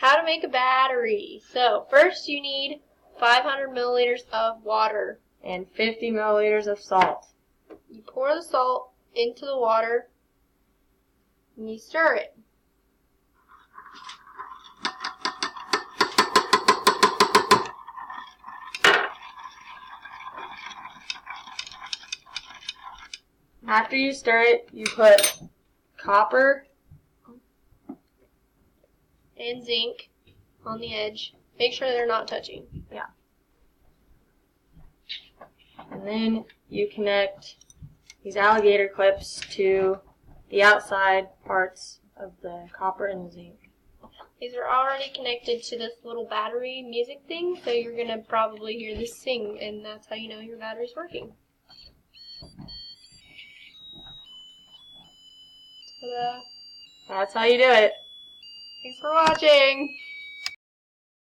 How to make a battery. So, first you need 500 milliliters of water. And 50 milliliters of salt. You pour the salt into the water and you stir it. After you stir it, you put copper and zinc on the edge. Make sure they're not touching. Yeah. And then you connect these alligator clips to the outside parts of the copper and the zinc. These are already connected to this little battery music thing, so you're going to probably hear this sing, and that's how you know your battery's working. Ta-da. That's how you do it. Thanks for watching.